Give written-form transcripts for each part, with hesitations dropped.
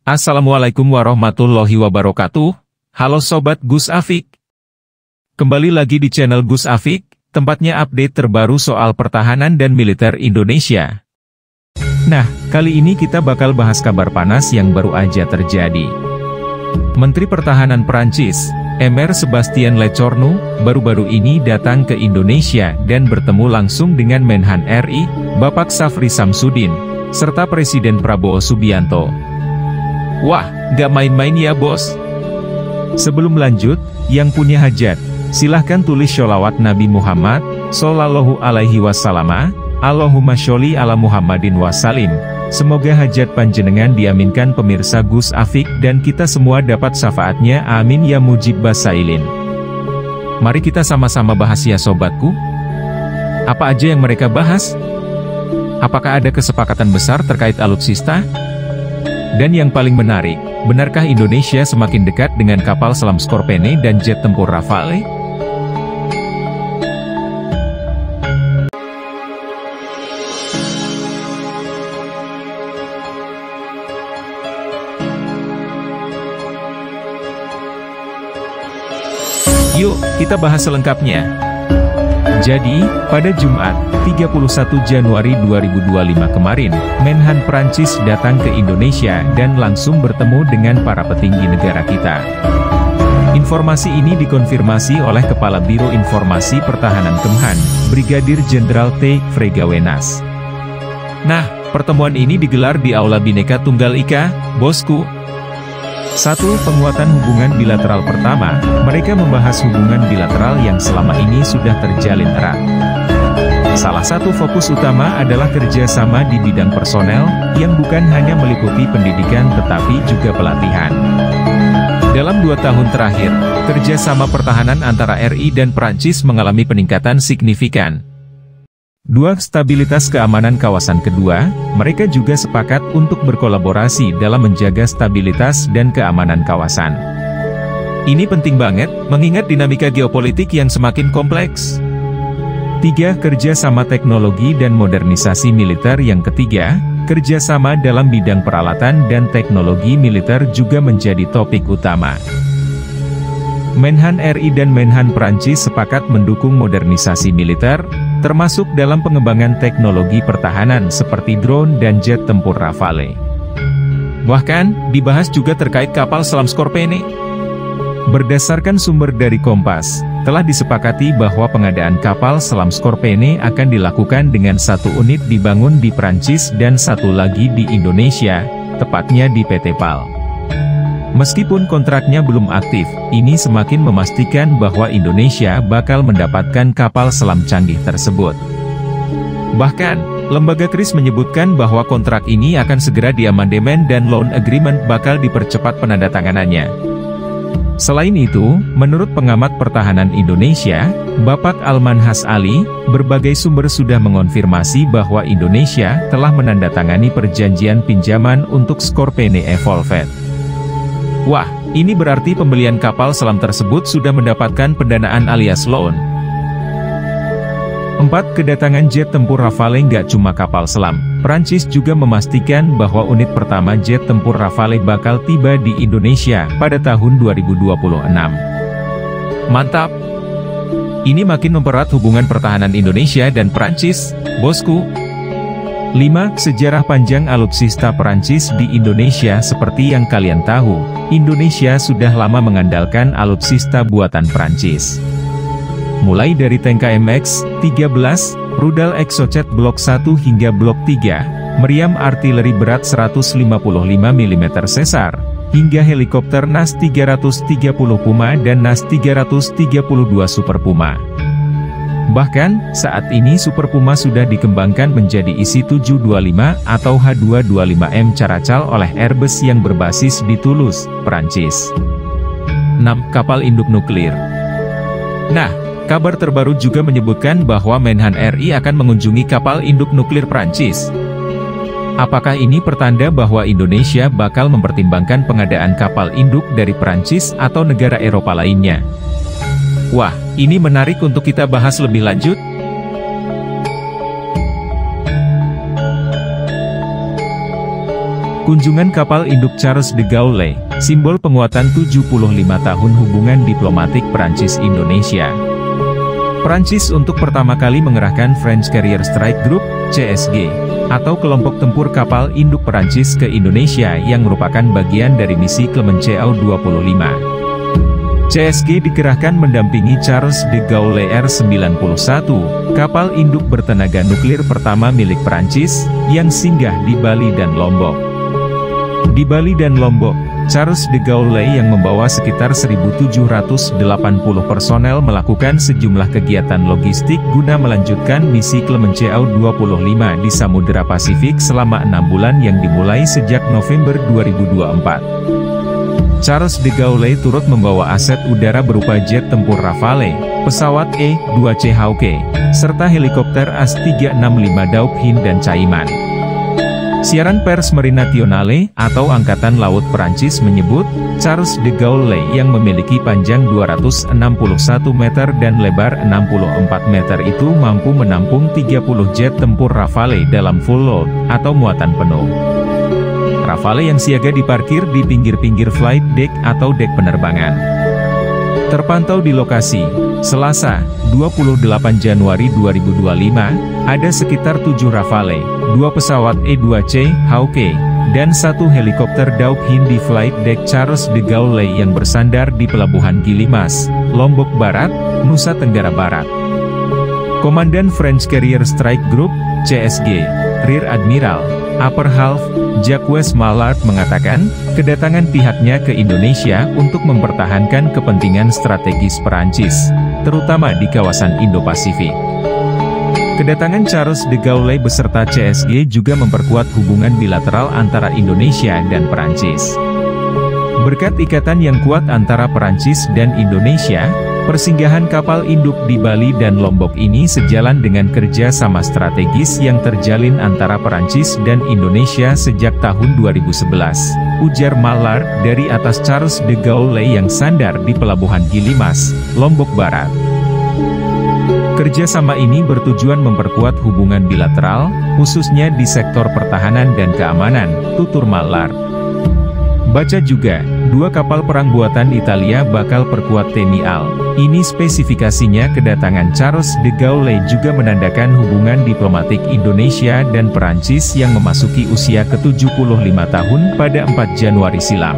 Assalamualaikum warahmatullahi wabarakatuh. Halo Sobat Gus Afik. Kembali lagi di channel Gus Afik, tempatnya update terbaru soal pertahanan dan militer Indonesia. Nah, kali ini kita bakal bahas kabar panas yang baru aja terjadi. Menteri Pertahanan Prancis, Aymar Sebastien Lecornu, baru-baru ini datang ke Indonesia dan bertemu langsung dengan Menhan RI, Bapak Syafri Samsudin, serta Presiden Prabowo Subianto. Wah, gak main-main ya bos. Sebelum lanjut, yang punya hajat, silahkan tulis sholawat Nabi Muhammad, Shallallahu Alaihi Wasallam, Allahumma sholli ala Muhammadin wasalim. Semoga hajat panjenengan diaminkan pemirsa Gus Afik dan kita semua dapat syafaatnya, amin ya mujib basailin. Mari kita sama-sama bahas ya sobatku. Apa aja yang mereka bahas? Apakah ada kesepakatan besar terkait alutsista? Dan yang paling menarik, benarkah Indonesia semakin dekat dengan kapal selam Skorpene dan jet tempur Rafale? Yuk, kita bahas selengkapnya. Jadi, pada Jumat, 31 Januari 2025 kemarin, Menhan Prancis datang ke Indonesia dan langsung bertemu dengan para petinggi negara kita. Informasi ini dikonfirmasi oleh Kepala Biro Informasi Pertahanan Kemhan, Brigadir Jenderal T. Fregawenas. Nah, pertemuan ini digelar di Aula Bhinneka Tunggal Ika, bosku. 1. Penguatan hubungan bilateral. Pertama, mereka membahas hubungan bilateral yang selama ini sudah terjalin erat. Salah satu fokus utama adalah kerjasama di bidang personel, yang bukan hanya meliputi pendidikan tetapi juga pelatihan. Dalam 2 tahun terakhir, kerjasama pertahanan antara RI dan Prancis mengalami peningkatan signifikan. 2. Stabilitas keamanan kawasan. Kedua, mereka juga sepakat untuk berkolaborasi dalam menjaga stabilitas dan keamanan kawasan. Ini penting banget, mengingat dinamika geopolitik yang semakin kompleks. 3. Kerjasama teknologi dan modernisasi militer. Yang ketiga, kerjasama dalam bidang peralatan dan teknologi militer juga menjadi topik utama. Menhan RI dan Menhan Prancis sepakat mendukung modernisasi militer, termasuk dalam pengembangan teknologi pertahanan seperti drone dan jet tempur Rafale. Bahkan, dibahas juga terkait kapal selam Skorpene. Berdasarkan sumber dari Kompas, telah disepakati bahwa pengadaan kapal selam Skorpene akan dilakukan dengan 1 unit dibangun di Prancis dan 1 lagi di Indonesia, tepatnya di PT PAL. Meskipun kontraknya belum aktif, ini semakin memastikan bahwa Indonesia bakal mendapatkan kapal selam canggih tersebut. Bahkan, lembaga KRIS menyebutkan bahwa kontrak ini akan segera diamandemen dan loan agreement bakal dipercepat penandatanganannya. Selain itu, menurut pengamat pertahanan Indonesia, Bapak Almanhas Ali, berbagai sumber sudah mengonfirmasi bahwa Indonesia telah menandatangani perjanjian pinjaman untuk Skorpene Evolved. Wah, ini berarti pembelian kapal selam tersebut sudah mendapatkan pendanaan alias loan. 4. Kedatangan jet tempur Rafale. Nggak cuma kapal selam, Prancis juga memastikan bahwa unit pertama jet tempur Rafale bakal tiba di Indonesia pada tahun 2026. Mantap! Ini makin mempererat hubungan pertahanan Indonesia dan Prancis, bosku. 5. Sejarah panjang alutsista Prancis di Indonesia. Seperti yang kalian tahu, Indonesia sudah lama mengandalkan alutsista buatan Prancis. Mulai dari tank KMX-13, rudal Exocet Blok 1 hingga Blok 3, meriam artileri berat 155 mm Caesar, hingga helikopter NAS 330 Puma dan NAS 332 Super Puma. Bahkan, saat ini Super Puma sudah dikembangkan menjadi IC-725 atau H225M Caracal oleh Airbus yang berbasis di Toulouse, Prancis. 6. Kapal induk nuklir. Nah, kabar terbaru juga menyebutkan bahwa Menhan RI akan mengunjungi kapal induk nuklir Prancis. Apakah ini pertanda bahwa Indonesia bakal mempertimbangkan pengadaan kapal induk dari Prancis atau negara Eropa lainnya? Wah, ini menarik untuk kita bahas lebih lanjut. Kunjungan kapal induk Charles de Gaulle, simbol penguatan 75 tahun hubungan diplomatik Prancis-Indonesia. Prancis untuk pertama kali mengerahkan French Carrier Strike Group, CSG, atau kelompok tempur kapal induk Prancis ke Indonesia yang merupakan bagian dari misi Clemenceau 25. CSG dikerahkan mendampingi Charles de Gaulle R91, kapal induk bertenaga nuklir pertama milik Prancis, yang singgah di Bali dan Lombok. Di Bali dan Lombok, Charles de Gaulle yang membawa sekitar 1.780 personel melakukan sejumlah kegiatan logistik guna melanjutkan misi Clemenceau 25 di Samudera Pasifik selama 6 bulan yang dimulai sejak November 2024. Charles de Gaulle turut membawa aset udara berupa jet tempur Rafale, pesawat E-2C Hawke, serta helikopter AS-365 Dauphin dan Caiman. Siaran pers Marine Nationale, atau Angkatan Laut Perancis menyebut, Charles de Gaulle yang memiliki panjang 261 meter dan lebar 64 meter itu mampu menampung 30 jet tempur Rafale dalam full load, atau muatan penuh. Rafale yang siaga diparkir di pinggir-pinggir flight deck atau dek penerbangan. Terpantau di lokasi, Selasa, 28 Januari 2025, ada sekitar 7 Rafale, 2 pesawat E-2C Hawke, dan 1 helikopter Dauphin di flight deck Charles de Gaulle yang bersandar di Pelabuhan Gili Mas, Lombok Barat, Nusa Tenggara Barat. Komandan French Carrier Strike Group, CSG, Rear Admiral Upper Half, Jacques Mallard mengatakan, kedatangan pihaknya ke Indonesia untuk mempertahankan kepentingan strategis Perancis, terutama di kawasan Indo-Pasifik. Kedatangan Charles de Gaulle beserta CSG juga memperkuat hubungan bilateral antara Indonesia dan Perancis. Berkat ikatan yang kuat antara Perancis dan Indonesia, persinggahan kapal induk di Bali dan Lombok ini sejalan dengan kerja sama strategis yang terjalin antara Perancis dan Indonesia sejak tahun 2011, ujar Mallard dari atas Charles de Gaulle yang sandar di Pelabuhan Gili Mas, Lombok Barat. Kerjasama ini bertujuan memperkuat hubungan bilateral, khususnya di sektor pertahanan dan keamanan, tutur Mallard. Baca juga, 2 kapal perang buatan Italia bakal perkuat TNI AL. Ini spesifikasinya. Kedatangan Charles de Gaulle juga menandakan hubungan diplomatik Indonesia dan Perancis yang memasuki usia ke-75 tahun pada 4 Januari silam.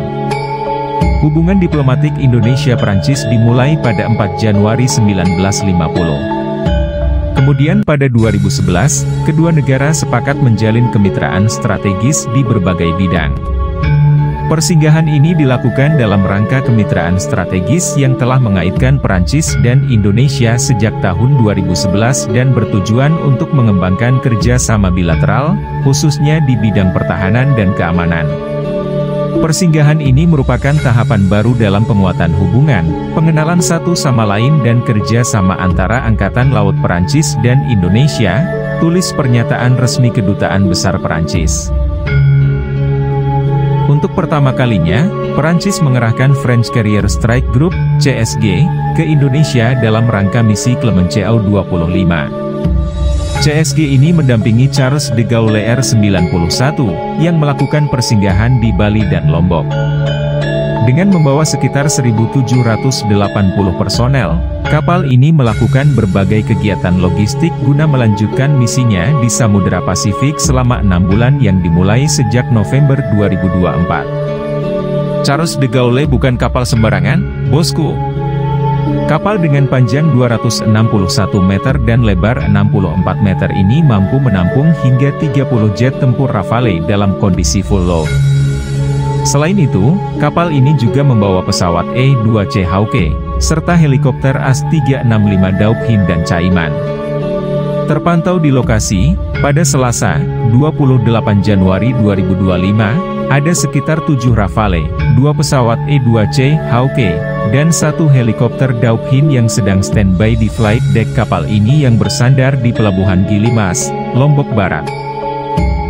Hubungan diplomatik Indonesia-Perancis dimulai pada 4 Januari 1950. Kemudian pada 2011, kedua negara sepakat menjalin kemitraan strategis di berbagai bidang. Persinggahan ini dilakukan dalam rangka kemitraan strategis yang telah mengaitkan Perancis dan Indonesia sejak tahun 2011 dan bertujuan untuk mengembangkan kerjasama bilateral, khususnya di bidang pertahanan dan keamanan. Persinggahan ini merupakan tahapan baru dalam penguatan hubungan, pengenalan satu sama lain dan kerja sama antara Angkatan Laut Perancis dan Indonesia, tulis pernyataan resmi Kedutaan Besar Perancis. Untuk pertama kalinya, Perancis mengerahkan French Carrier Strike Group, CSG, ke Indonesia dalam rangka misi Clemenceau 25. CSG ini mendampingi Charles de Gaulle R91, yang melakukan persinggahan di Bali dan Lombok. Dengan membawa sekitar 1.780 personel, kapal ini melakukan berbagai kegiatan logistik guna melanjutkan misinya di Samudera Pasifik selama 6 bulan yang dimulai sejak November 2024. Charles de Gaulle bukan kapal sembarangan, bosku. Kapal dengan panjang 261 meter dan lebar 64 meter ini mampu menampung hingga 30 jet tempur Rafale dalam kondisi full load. Selain itu, kapal ini juga membawa pesawat E-2C Hawke, serta helikopter AS-365 Dauphin dan Caiman. Terpantau di lokasi, pada Selasa, 28 Januari 2025, ada sekitar 7 Rafale, 2 pesawat E-2C Hawke, dan 1 helikopter Dauphin yang sedang standby di flight deck kapal ini yang bersandar di Pelabuhan Gili Mas, Lombok Barat.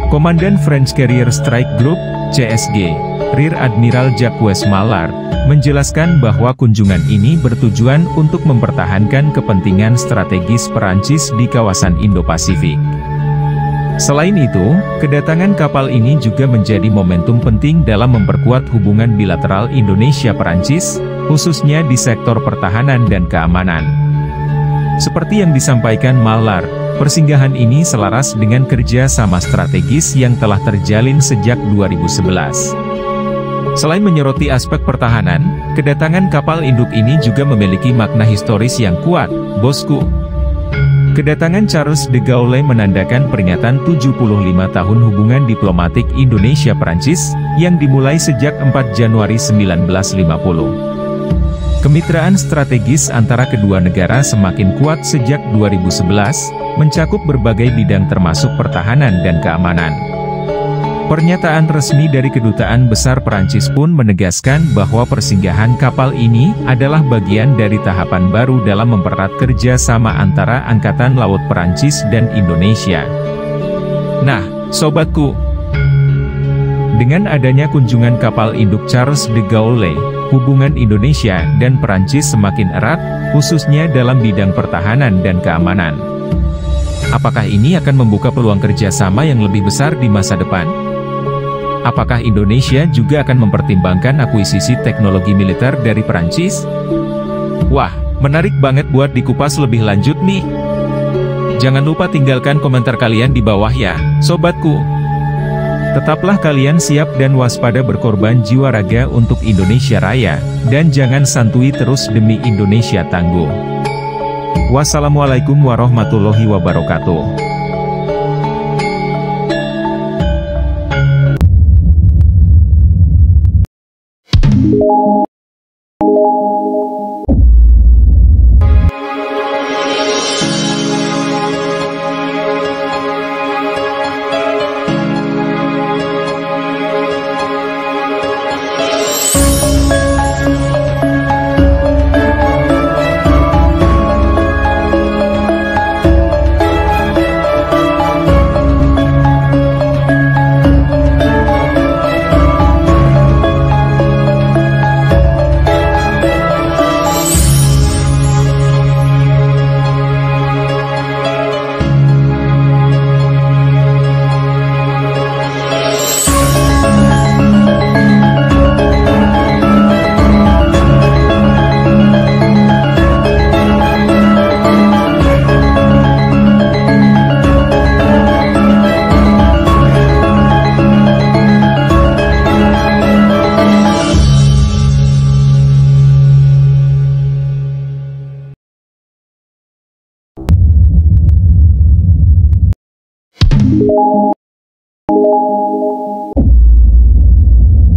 Komandan French Carrier Strike Group, CSG, Rear Admiral Jacques Mallard, menjelaskan bahwa kunjungan ini bertujuan untuk mempertahankan kepentingan strategis Perancis di kawasan Indo-Pasifik. Selain itu, kedatangan kapal ini juga menjadi momentum penting dalam memperkuat hubungan bilateral Indonesia-Perancis, khususnya di sektor pertahanan dan keamanan. Seperti yang disampaikan Mallar, persinggahan ini selaras dengan kerja sama strategis yang telah terjalin sejak 2011. Selain menyoroti aspek pertahanan, kedatangan kapal induk ini juga memiliki makna historis yang kuat, bosku. Kedatangan Charles de Gaulle menandakan peringatan 75 tahun hubungan diplomatik Indonesia-Perancis, yang dimulai sejak 4 Januari 1950. Kemitraan strategis antara kedua negara semakin kuat sejak 2011, mencakup berbagai bidang termasuk pertahanan dan keamanan. Pernyataan resmi dari Kedutaan Besar Perancis pun menegaskan bahwa persinggahan kapal ini adalah bagian dari tahapan baru dalam mempererat kerja sama antara Angkatan Laut Perancis dan Indonesia. Nah, sobatku, dengan adanya kunjungan kapal induk Charles de Gaulle, hubungan Indonesia dan Perancis semakin erat, khususnya dalam bidang pertahanan dan keamanan. Apakah ini akan membuka peluang kerjasama yang lebih besar di masa depan? Apakah Indonesia juga akan mempertimbangkan akuisisi teknologi militer dari Perancis? Wah, menarik banget buat dikupas lebih lanjut nih. Jangan lupa tinggalkan komentar kalian di bawah ya, sobatku. Tetaplah kalian siap dan waspada berkorban jiwa raga untuk Indonesia Raya, dan jangan santui terus demi Indonesia tangguh. Wassalamualaikum warahmatullahi wabarakatuh.